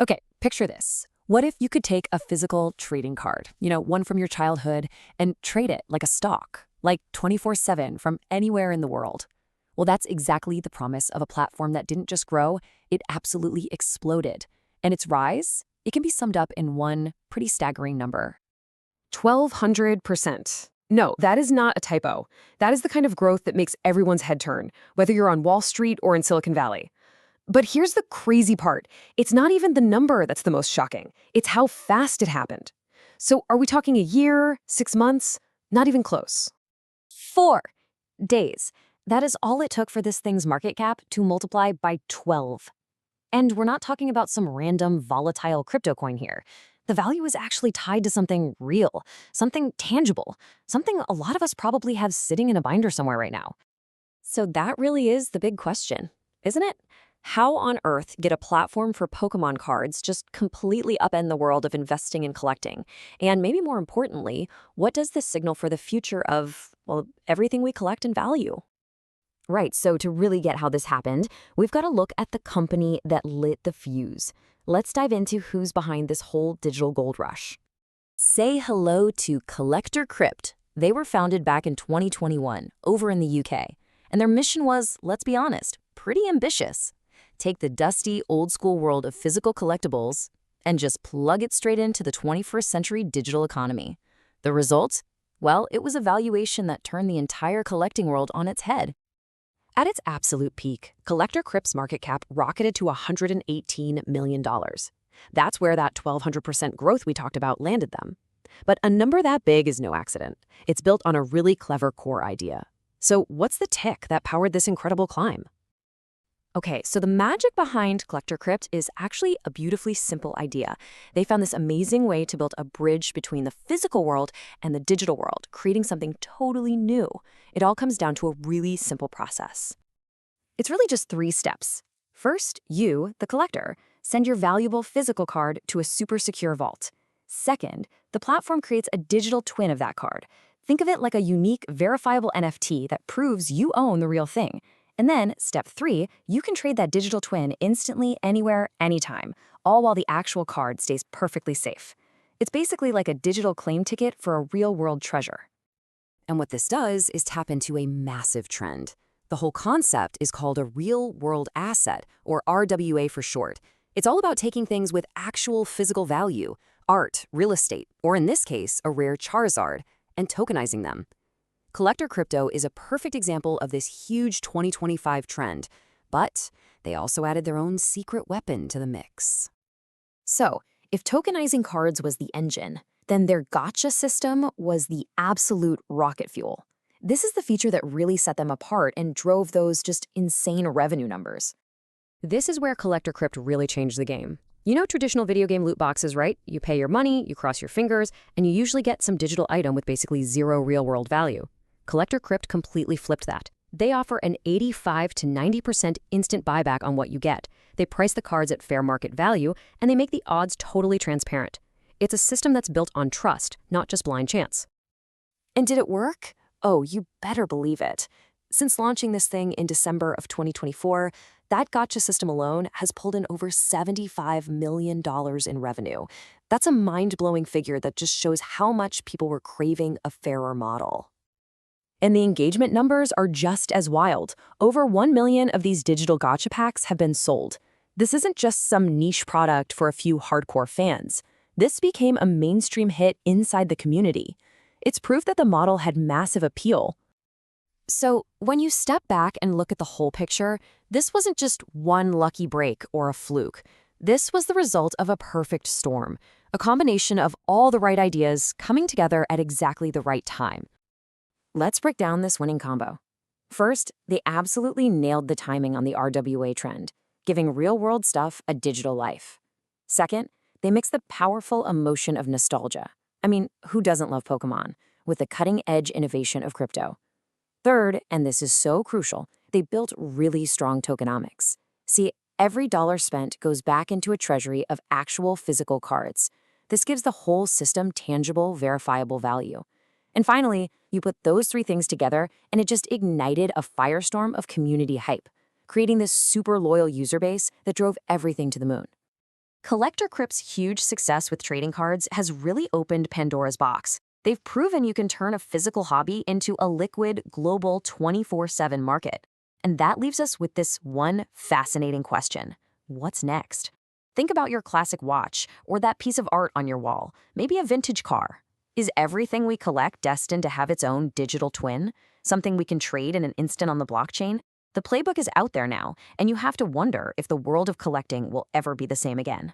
Okay, picture this. What if you could take a physical trading card, one from your childhood, and trade it like a stock, like 24/7 from anywhere in the world? Well, that's exactly the promise of a platform that didn't just grow, it absolutely exploded. And its rise, it can be summed up in one pretty staggering number. 1,200%. No, that is not a typo. That is the kind of growth that makes everyone's head turn, whether you're on Wall Street or in Silicon Valley. But here's the crazy part. It's not even the number that's the most shocking. It's how fast it happened. So are we talking a year, 6 months? Not even close. 4 days. That is all it took for this thing's market cap to multiply by 12. And we're not talking about some random volatile crypto coin here. The value is actually tied to something real, something tangible, something a lot of us probably have sitting in a binder somewhere right now. So that really is the big question, isn't it? How on earth get a platform for Pokémon cards just completely upend the world of investing and collecting? And maybe more importantly, what does this signal for the future of, well, everything we collect and value? Right, so to really get how this happened, we've got to look at the company that lit the fuse. Let's dive into who's behind this whole digital gold rush. Say hello to Collector Crypt. They were founded back in 2021 over in the UK. And their mission was, let's be honest, pretty ambitious. Take the dusty, old-school world of physical collectibles and just plug it straight into the 21st century digital economy. The result? Well, it was a valuation that turned the entire collecting world on its head. At its absolute peak, Collector Crypt's market cap rocketed to $118 million. That's where that 1,200% growth we talked about landed them. But a number that big is no accident. It's built on a really clever core idea. So what's the tick that powered this incredible climb? Okay, so the magic behind Collector Crypt is actually a beautifully simple idea. They found this amazing way to build a bridge between the physical world and the digital world, creating something totally new. It all comes down to a really simple process. It's really just 3 steps. First, you, the collector, send your valuable physical card to a super secure vault. Second, the platform creates a digital twin of that card. Think of it like a unique, verifiable NFT that proves you own the real thing. And then, step 3, you can trade that digital twin instantly, anywhere, anytime, all while the actual card stays perfectly safe. It's basically like a digital claim ticket for a real-world treasure. And what this does is tap into a massive trend. The whole concept is called a real-world asset, or RWA for short. It's all about taking things with actual physical value, art, real estate, or in this case, a rare Charizard, and tokenizing them. Collector Crypto is a perfect example of this huge 2025 trend, but they also added their own secret weapon to the mix. So, if tokenizing cards was the engine, then their gotcha system was the absolute rocket fuel. This is the feature that really set them apart and drove those just insane revenue numbers. This is where Collector Crypt really changed the game. You know traditional video game loot boxes, right? You pay your money, you cross your fingers, and you usually get some digital item with basically zero real-world value. Collector Crypt completely flipped that. They offer an 85 to 90% instant buyback on what you get. They price the cards at fair market value, and they make the odds totally transparent. It's a system that's built on trust, not just blind chance. And did it work? Oh, you better believe it. Since launching this thing in December of 2024, that gotcha system alone has pulled in over $75 million in revenue. That's a mind-blowing figure that just shows how much people were craving a fairer model. And the engagement numbers are just as wild. Over 1 million of these digital gotcha packs have been sold. This isn't just some niche product for a few hardcore fans. This became a mainstream hit inside the community. It's proof that the model had massive appeal. So, when you step back and look at the whole picture, this wasn't just one lucky break or a fluke. This was the result of a perfect storm, a combination of all the right ideas coming together at exactly the right time. Let's break down this winning combo. First, they absolutely nailed the timing on the RWA trend, giving real-world stuff a digital life. Second, they mixed the powerful emotion of nostalgia. I mean, who doesn't love Pokémon? With the cutting-edge innovation of crypto. Third, and this is so crucial, they built really strong tokenomics. See, every dollar spent goes back into a treasury of actual physical cards. This gives the whole system tangible, verifiable value. And finally, you put those 3 things together, and it just ignited a firestorm of community hype, creating this super loyal user base that drove everything to the moon. Collector Crypt's huge success with trading cards has really opened Pandora's box. They've proven you can turn a physical hobby into a liquid, global 24/7 market. And that leaves us with this one fascinating question. What's next? Think about your classic watch or that piece of art on your wall, maybe a vintage car. Is everything we collect destined to have its own digital twin? Something we can trade in an instant on the blockchain? The playbook is out there now, and you have to wonder if the world of collecting will ever be the same again.